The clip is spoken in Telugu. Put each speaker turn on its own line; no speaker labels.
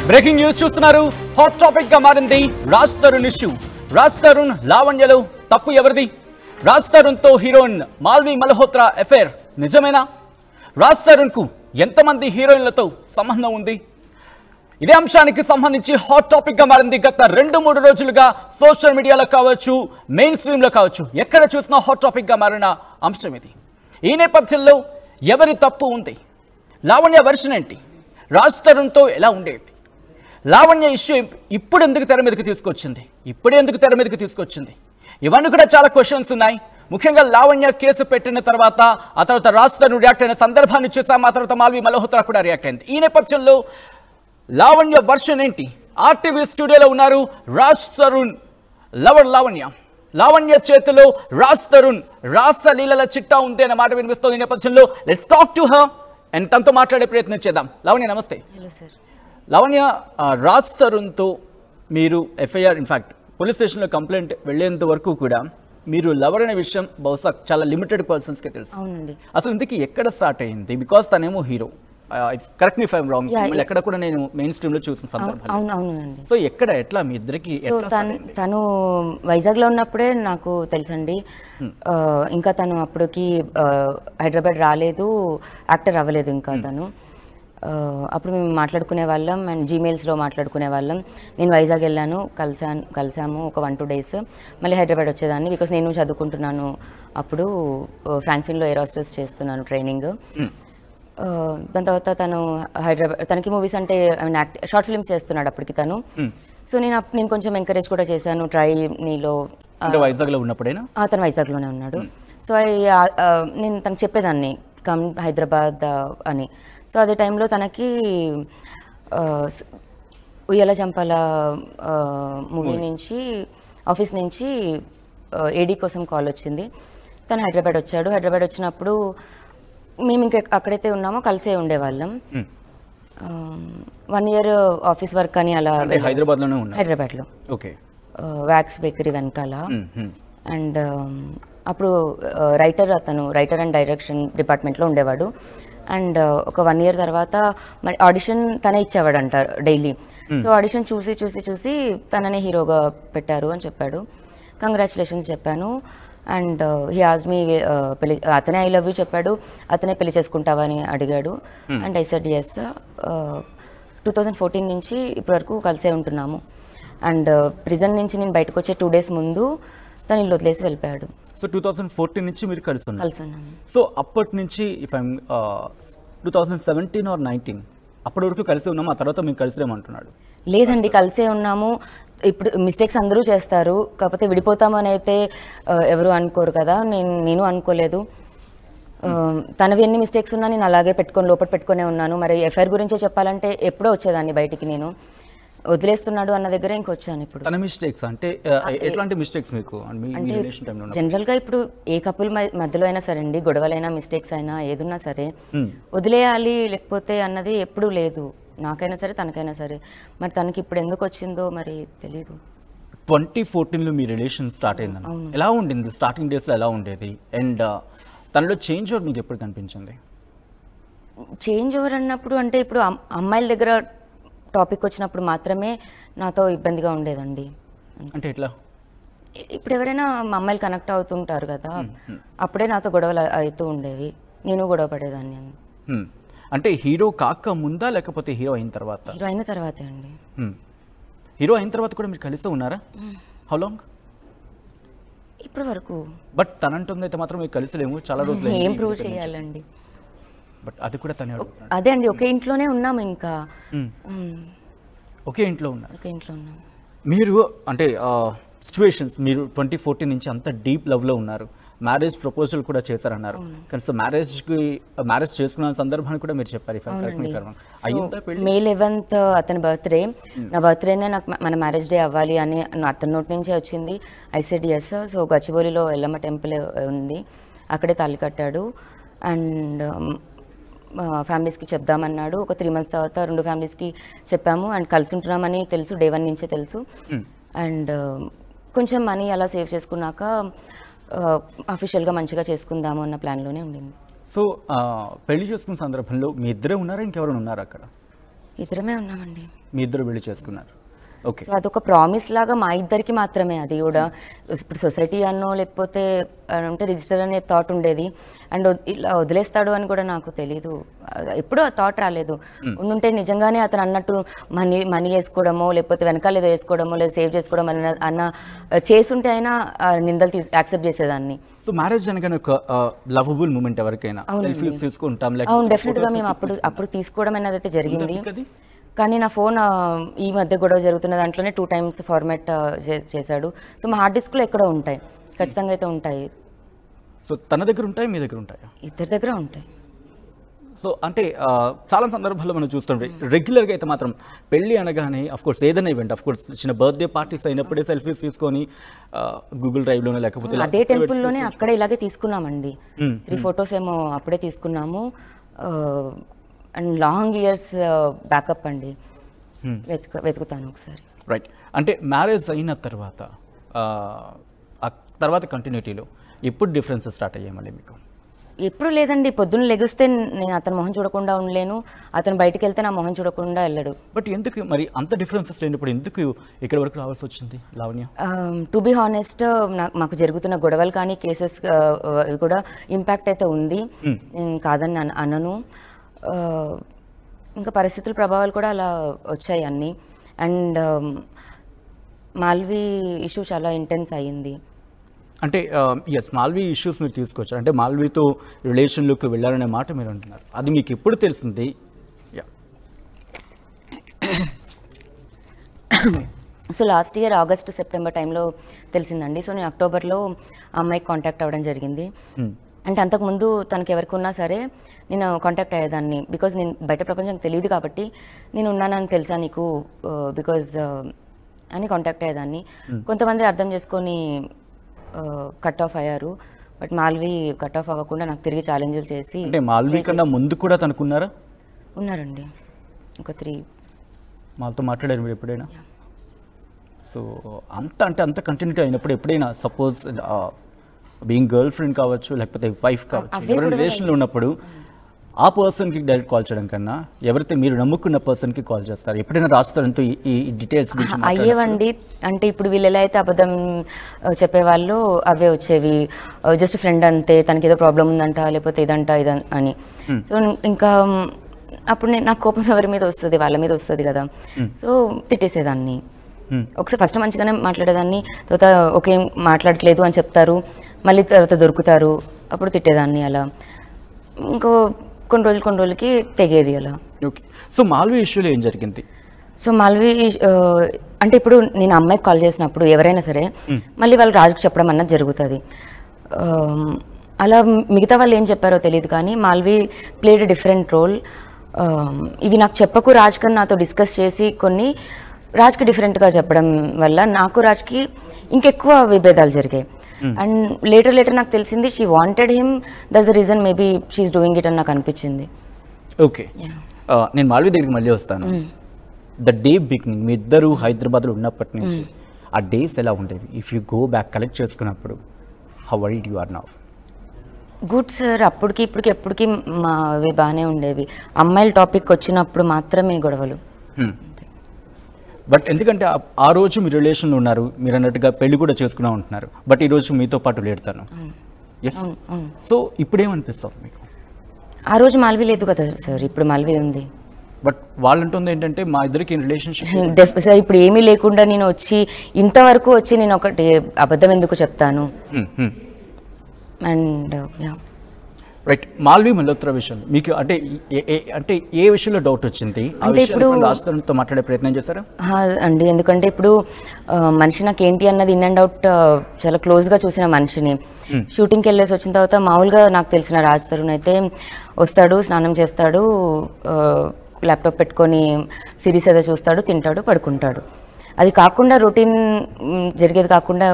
బ్రేకింగ్ న్యూస్ చూస్తున్నారు. హాట్ టాపిక్ గా మారింది రాజ్ తరుణ్ ఇష్యూ. రాజ్ తరుణ్ లావణ్యలో తప్పు ఎవరిది? రాజ్ తరుణ్ తో హీరోయిన్ మాల్వి మల్హోత్రా అఫైర్ నిజమేనా? రాజ్ తరుణ్ కు ఎంతమంది హీరోయిన్లతో సంబంధం ఉంది? ఇదే అంశానికి సంబంధించి హాట్ టాపిక్ గా మారింది. గత 2-3 రోజులుగా సోషల్ మీడియాలో కావచ్చు, మెయిన్ స్ట్రీమ్ లో కావచ్చు, ఎక్కడ చూసినా హాట్ టాపిక్ గా మారిన అంశం ఇది. ఈ నేపథ్యంలో ఎవరి తప్పు ఉంది? లావణ్య వెర్షన్ ఏంటి? రాజ్ తరుణ్తో ఎలా ఉండేది? లావణ్య ఇష్యూ ఇప్పుడు ఎందుకు తెర మీదకి తీసుకొచ్చింది? ఇప్పుడే ఎందుకు తెర మీదకి తీసుకొచ్చింది? ఇవన్నీ కూడా చాలా క్వశ్చన్స్ ఉన్నాయి. ముఖ్యంగా లావణ్య కేసు పెట్టిన తర్వాత ఆ తర్వాత రాజ్ తరుణ్ రియాక్ట్ అయిన సందర్భాన్ని చూసాం. ఆ తర్వాత మాల్వి మల్హోత్రా కూడా రియాక్ట్ అయింది. ఈ నేపథ్యంలో లావణ్య వర్షన్ ఏంటి? ఆర్టీవీ స్టూడియోలో ఉన్నారు రాజ్ తరుణ్ లవర్ లావణ్య. లావణ్య చేతిలో రాజ్ తరుణ్ రాసలీలల చిట్టా ఉంది అనే మాట వినిపిస్తుంది. ఈ నేపథ్యంలో let's talk to her and తనతో మాట్లాడే ప్రయత్నం చేద్దాం. లావణ్య నమస్తే.
Hello sir.
లావణ్య, రాజ్ తరుణ్తో మీరు ఎఫ్ఐఆర్ ఇన్ఫ్యాక్ట్ పోలీస్ స్టేషన్లో కంప్లైంట్ వెళ్లేంత వరకు కూడా మీరు లవర్ అనే విషయం బహుశా చాలా లిమిటెడ్ పర్సన్స్కే తెలుసు.
అవునండి.
అసలు ఇందుకు ఎక్కడ స్టార్ట్ అయ్యింది? బికాస్ తనేమో hero, correct me if I'm wrong, ఎక్కడ కూడా నేను మెయిన్ స్ట్రీమ్ లో చూసిన సందర్భం.
అవునండి.
సో ఎక్కడ ఎట్లా మీ ఇద్దరికి?
తను వైజాగ్ లో ఉన్నప్పుడే నాకు తెలుసండి. ఇంకా తను అప్పటికి హైదరాబాద్ రాలేదు, యాక్టర్ అవ్వలేదు ఇంకా తను. అప్పుడు మేము మాట్లాడుకునే వాళ్ళం అండ్ జీమెయిల్స్లో మాట్లాడుకునే వాళ్ళం. నేను వైజాగ్ వెళ్ళాను, కలిసాము ఒక 1-2 days. మళ్ళీ హైదరాబాద్ వచ్చేదాన్ని బికాస్ నేను చదువుకుంటున్నాను. అప్పుడు ఫ్రాంక్ఫిన్లో ఎయిర్ హోస్టెస్ చేస్తున్నాను ట్రైనింగ్. దాని తర్వాత తను హైదరాబాద్, తనకి మూవీస్ అంటే ఐ మీన్ షార్ట్ ఫిల్మ్స్ చేస్తున్నాడు అప్పటికి తను. సో నేను కొంచెం ఎంకరేజ్ కూడా చేశాను, ట్రై నీలో.
వైజాగ్లో ఉన్నప్పుడేనా?
తను వైజాగ్లోనే ఉన్నాడు. సో నేను తనకు చెప్పేదాన్ని కమ్ హైదరాబాద్ అని. సో అదే టైంలో తనకి ఉయ్యాల చంపాల మూవీ నుంచి, ఆఫీస్ నుంచి ఏడీ కోసం కాల్ వచ్చింది. తను హైదరాబాద్ వచ్చాడు. హైదరాబాద్ వచ్చినప్పుడు మేము ఇంకా అక్కడైతే ఉన్నామో కలిసే ఉండేవాళ్ళం. 1 year ఆఫీస్ వర్క్ అని అలా హైదరాబాద్లో వ్యాక్స్ బేకరీ వెనకాల. అండ్ అప్పుడు రైటర్ అండ్ డైరెక్షన్ డిపార్ట్మెంట్లో ఉండేవాడు. అండ్ ఒక 1 year తర్వాత మరి ఆడిషన్ తనే ఇచ్చేవాడంట డైలీ. సో ఆడిషన్ చూసి తననే హీరోగా పెట్టారు అని చెప్పాడు. కంగ్రాచులేషన్స్ చెప్పాను. అండ్ హీ ఆజ్ మీ పెళ్లి, అతనే ఐ లవ్ యూ చెప్పాడు, అతనే పెళ్లి చేసుకుంటావా అని అడిగాడు. And I said yes. 2014 నుంచి ఇప్పటి వరకు కలిసే ఉంటున్నాము. అండ్ ప్రిజన్ నుంచి నేను బయటకు వచ్చే 2 days ముందు తను ఇల్లు వదిలేసి వెళ్ళిపోయాడు.
సో 2014 నుంచి మీరు కలిసి
ఉన్నాము.
సో అప్పటి నుంచి ఇఫ్ ఐమ్ 2017 or 19 అప్పటి వరకు కలిసి ఉన్నాము, ఆ తర్వాత మేము కలిసి లేమంటున్నాడు.
లేదండి, కలిసే ఉన్నాము. ఇప్పుడు మిస్టేక్స్ అందరూ చేస్తారు, కాకపోతే విడిపోతామని అయితే ఎవరు అనుకోరు కదా. నేను అనుకోలేదు. తనవి ఎన్ని మిస్టేక్స్ ఉన్నా నేను అలాగే లోపల పెట్టుకునే ఉన్నాను. మరి ఎఫ్ఐఆర్ గురించే చెప్పాలంటే ఎప్పుడో వచ్చేదాన్ని బయటికి. నేను వదిలేస్తున్నాడు అన్న దగ్గర ఇంకొచ్చాను. ఇప్పుడు
తన మిస్టేక్స్ అంటే ఎట్లాంటి మిస్టేక్స్ మీకు?
అంటే జనరల్గా ఇప్పుడు ఏ కపుల్ మధ్యలో అయినా సరే అండి, గొడవలైనా మిస్టేక్స్ అయినా ఏదున్నా సరే వదిలేయాలి లేకపోతే అన్నది ఎప్పుడూ లేదు, నాకైనా సరే తనకైనా సరే. మరి తనకి ఇప్పుడు ఎందుకు వచ్చిందో మరి తెలీదు.
2014లో మీ రిలేషన్ స్టార్ట్ అయిందని ఎలా ఉండింది? స్టార్టింగ్ డేస్లో ఎలా ఉండేది? అండ్ తనలో చేంజ్ ఓవర్ మీకు ఎప్పుడు కనిపించింది?
చేంజ్ ఓవర్ అన్నప్పుడు అంటే ఇప్పుడు అమ్మాయిల దగ్గర టాపిక్ వచ్చినప్పుడు మాత్రమే నాతో ఇబ్బందిగా ఉండేదండి.
అంటే ఎట్లా?
ఇప్పుడు ఎవరైనా మా అమ్మాయిలు కనెక్ట్ అవుతుంటారు కదా, అప్పుడే నాతో గొడవలు అవుతూ ఉండేవి, నేను గొడవ పడేదాన్ని.
అంటే హీరో కాక ముందా లేకపోతే హీరో అయిన తర్వాత?
హీరో అయిన తర్వాతే అండి.
హీరో అయిన తర్వాత కూడా మీరు కలిసి ఉన్నారా? How long?
ఇప్పటి వరకు.
బట్ తనంటుంది అయితే మాత్రం మీరు కలిసి లేము, చాలా రోజులు.
ఏం ప్రూవ్ చేయాలండి?
బట్ అది కూడా తనే.
అదే అండి, ఒకే ఇంట్లోనే ఉన్నాము. ఇంకా
ఒకే ఇంట్లో ఉన్నారు.
ఒకే ఇంట్లో ఉన్నాము.
మీరు అంటే సిచ్యువేషన్స్, మీరు 2014 నుంచి అంత డీప్ లవ్లో ఉన్నారు, మ్యారేజ్ ప్రపోజల్ కూడా చేశారన్నారు. కానీ సో మ్యారేజ్ చేసుకున్న సందర్భాన్ని కూడా మీరు చెప్పారు.
May 11th అతని బర్త్డే, నా బర్త్డేనే నాకు మన మ్యారేజ్ డే అవ్వాలి అని అతని నోటి నుంచే వచ్చింది. I said yes. సో గచ్చిబౌలిలో ఎల్లమ్మ టెంపుల్ ఉంది, అక్కడే తాళి కట్టాడు. అండ్ ఫ్యామిలీస్కి చెప్దామన్నాడు. ఒక 3 months తర్వాత 2 ఫ్యామిలీస్కి చెప్పాము. అండ్ కలిసి ఉంటున్నామని తెలుసు, డే 1 నుంచే తెలుసు. అండ్ కొంచెం మనీ అలా సేవ్ చేసుకున్నాక అఫీషియల్గా మంచిగా చేసుకుందాము అన్న ప్లాన్లోనే ఉండింది.
సో పెళ్లి చేసుకున్న సందర్భంలో మీ ఇద్దరే ఉన్నారా, ఇంకెవరైనా ఉన్నారా అక్కడ?
ఇద్దరమే ఉన్నామండి.
మీ ఇద్దరు పెళ్లి చేసుకున్నారు. ఓకే.
సో అదొక ప్రామిస్ లాగా మా ఇద్దరికి మాత్రమే. అది కూడా ఇప్పుడు సొసైటీ అన్నో లేకపోతే అంటే రిజిస్టర్ అనే థాట్ ఉండేది. అండ్ ఇలా వదిలేస్తాడు అని కూడా నాకు తెలీదు, ఎప్పుడూ ఆ థాట్ రాలేదు. ఉండుంటే నిజంగానే అతను అన్నట్టు మనీ వేసుకోవడమో లేకపోతే వెనకాల ఏదో వేసుకోవడమో లేదా సేవ్ చేసుకోవడం అన్న చేసుంటే అయినా నిందలు యాక్సెప్ట్ చేసేదాన్ని.
సో మ్యారేజ్ అనగానే ఒక లవబుల్ మూమెంట్ ఎవరికైనా సెల్ఫీస్ తీసుకుంటాం.
అవును, డెఫినెట్గా మేము అప్పుడు తీసుకోవడం అనేది అయితే జరిగింది. కానీ నా ఫోన్ ఈ మధ్య గొడవ జరుగుతున్న దాంట్లోనే 2 times ఫార్మాట్ చేశాడు. సో మా హార్డ్ డిస్క్లో ఎక్కడో ఉంటాయి, ఖచ్చితంగా అయితే ఉంటాయి.
సో తన దగ్గర ఉంటాయి, మీ దగ్గర ఉంటాయా?
ఇద్దరి దగ్గర ఉంటాయి.
సో అంటే చాలా సందర్భాల్లో మనం చూస్తుంటే రెగ్యులర్గా అయితే మాత్రం పెళ్ళి అనగానే అఫ్కోర్స్ ఏదైనా ఈవెంట్, అఫ్కోర్స్ చిన్న బర్త్డే పార్టీస్ అయినప్పుడే సెల్ఫీస్ తీసుకొని గూగుల్ డ్రైవ్లోనే లేకపోతే
అదే టెంపుల్లోనే అక్కడే ఇలాగే తీసుకున్నామండి. 3 photos ఏమో అప్పుడే తీసుకున్నాము. అండ్ లాంగ్ ఇయర్స్ బ్యాకప్ అండి, వెతుకుతాను ఒకసారి.
రైట్. అంటే మ్యారేజ్ అయిన తర్వాత ఆ తర్వాత కంటిన్యూటీలో ఎప్పుడు డిఫరెన్సెస్ స్టార్ట్ అయ్యాయి మళ్ళీ మీకు?
ఎప్పుడు లేదండి. పొద్దున్న లెగిస్తే నేను అతని మొహం చూడకుండా ఉండలేను, అతను బయటకు వెళ్తే నా మొహం చూడకుండా వెళ్ళడు.
బట్ ఎందుకు మరి అంత డిఫరెన్సెస్ లేనప్పుడు ఎందుకు ఇక్కడ వరకు రావాల్సి వచ్చింది లావణ్య?
టు బి హానెస్ట్, మాకు జరుగుతున్న గొడవలు కానీ కేసెస్ కూడా ఇంపాక్ట్ అయితే ఉంది, నేను కాదని అనను. ఇంకా పరిస్థితుల ప్రభావాలు కూడా అలా వచ్చాయి అన్నీ. అండ్ మాల్వి ఇష్యూ చాలా ఇంటెన్స్ అయ్యింది.
అంటే ఎస్, మాల్వి ఇష్యూస్ మీరు తీసుకొచ్చారు, అంటే మాల్వితో రిలేషన్లోకి వెళ్ళారనే మాట మీరు అంటున్నారు. అది మీకు ఎప్పుడు తెలిసింది?
So last year August September టైంలో తెలిసిందండి. సో నేను అక్టోబర్లో ఆ అమ్మాయికి కాంటాక్ట్ అవ్వడం జరిగింది. అంటే అంతకుముందు తనకి ఎవరికి ఉన్నా సరే నేను కాంటాక్ట్ అయ్యేదాన్ని, బికాజ్ నేను బయట ప్రపంచానికి తెలియదు కాబట్టి నేను ఉన్నానని తెలుసా నీకు బికాజ్ అని కాంటాక్ట్ అయ్యేదాన్ని. కొంతమంది అర్థం చేసుకొని కట్ ఆఫ్ అయ్యారు, బట్ మాల్వి కట్ ఆఫ్ అవ్వకుండా నాకు తిరిగి ఛాలెంజ్లు చేసి.
అంటే మాల్వి కన్నా ముందు కూడా తనకున్నారా?
ఉన్నారండి, ఒక 3.
మాతో మాట్లాడారు మీరు ఎప్పుడైనా? సో అంత కంటిన్యూటీ అయినప్పుడు ఎప్పుడైనా సపోజ్ బీయింగ్ గర్ల్ ఫ్రెండ్ కావచ్చు లేకపోతే వైఫ్ కావచ్చు, ఎవరైనా రిలేషన్లో ఉన్నప్పుడు ఆ పర్సన్కి డైరెక్ట్ కాల్ చేయడం కన్నా ఎవరైతే మీరు నమ్ముకున్న పర్సన్కి కాల్ చేస్తారు, ఎప్పుడైనా రాస్తారంటూ ఈ డీటెయిల్స్ గురించి
అయ్యేవండి. అంటే ఇప్పుడు వీళ్ళు ఎలా అయితే అబద్ధం చెప్పేవాళ్ళు అవే వచ్చేవి, జస్ట్ ఫ్రెండ్ అంతే, తనకి ఏదో ప్రాబ్లం ఉందంట లేకపోతే ఇదంట అని. సో ఇంకా అప్పుడు నాకు కోపం ఎవరి మీద వస్తుంది, వాళ్ళ మీద వస్తుంది కదా. సో తిట్టేసేదాన్ని. ఒకసారి ఫస్ట్ మంచిగానే మాట్లాడేదాన్ని, తర్వాత ఓకే మాట్లాడట్లేదు అని చెప్తారు, మళ్ళీ తర్వాత దొరుకుతారు, అప్పుడు తిట్టేదాన్ని. అలా ఇంకో కొన్ని రోజులకి తెగేది అలా.
ఓకే. సో మాల్వి ఇష్యూలో ఏం జరిగింది?
సో మాల్వి అంటే ఇప్పుడు నేను అమ్మాయికి కాల్ చేసినప్పుడు ఎవరైనా సరే మళ్ళీ వాళ్ళు రాజుకు చెప్పడం అన్నది జరుగుతుంది. అలా మిగతా వాళ్ళు ఏం చెప్పారో తెలియదు కానీ మాల్వి ప్లేడ్ డిఫరెంట్ రోల్. ఇవి నాకు చెప్పకు రాజ్ కన్నా నాతో డిస్కస్ చేసి కొన్ని రాజ్కి డిఫరెంట్గా చెప్పడం వల్ల నాకు రాజ్కి ఇంకెక్కువ విభేదాలు జరిగాయి. అండ్ లేటర్ నాకు తెలిసింది she wanted him, that's the reason maybe she's doing it అని నాకు అనిపించింది.
ఓకే, నేను మాల్వి దగ్గరికి మళ్ళీ వస్తాను. ద డే బిగినింగ్ మీ ఇద్దరు హైదరాబాద్లో ఉన్నప్పటి నుంచి ఆ డేస్ ఎలా ఉండేవి? If you go back collect చేసుకున్నప్పుడు how worried you are now?
Good sir, అప్పటికి ఇప్పటికి ఎప్పటికీ మావి బాగానే ఉండేవి. అమ్మాయిల టాపిక్ వచ్చినప్పుడు మాత్రమే గొడవలు.
బట్ ఎందుకంటే ఆ రోజు మీ రిలేషన్లో ఉన్నారు, మీరు అన్నట్టుగా పెళ్లి కూడా చేసుకున్నా ఉంటున్నారు, బట్ ఈ రోజు మీతో పాటు లేడతాను. ఎస్. సో ఇప్పుడు ఏమనిపిస్తుంది మీకు?
ఆ రోజు మాల్వి లేదు కదా సార్, ఇప్పుడు మాల్వి ఉంది.
బట్ వాళ్ళంటుంది ఏంటంటే మా ఇద్దరికి రిలేషన్షిప్
సార్ ఇప్పుడు ఏమీ లేకుండా నేను వచ్చి ఇంతవరకు వచ్చి నేను ఒకటి అబద్ధం ఎందుకు చెప్తాను. And
right. మాల్వి మల్హోత్రా విషయం మీకు అంటే ఏ విషయంలో డౌట్ వచ్చింది?
అంటే ఇప్పుడు
రాజధానితో మాట్లాడే ప్రయత్నం చేశారా
అండి? ఎందుకంటే ఇప్పుడు మనిషి నాకు ఏంటి అన్నది ఇన్ అండ్ అవుట్ చాలా క్లోజ్గా చూసిన మనిషిని. షూటింగ్కి వెళ్ళేసి వచ్చిన తర్వాత మామూలుగా నాకు తెలిసిన రాజ్ తరుణ్ అయితే వస్తాడు, స్నానం చేస్తాడు, ల్యాప్టాప్ పెట్టుకొని సిరీస్ ఏదో చూస్తాడు, తింటాడు, పడుకుంటాడు. అది కాకుండా రొటీన్ జరిగేది కాకుండా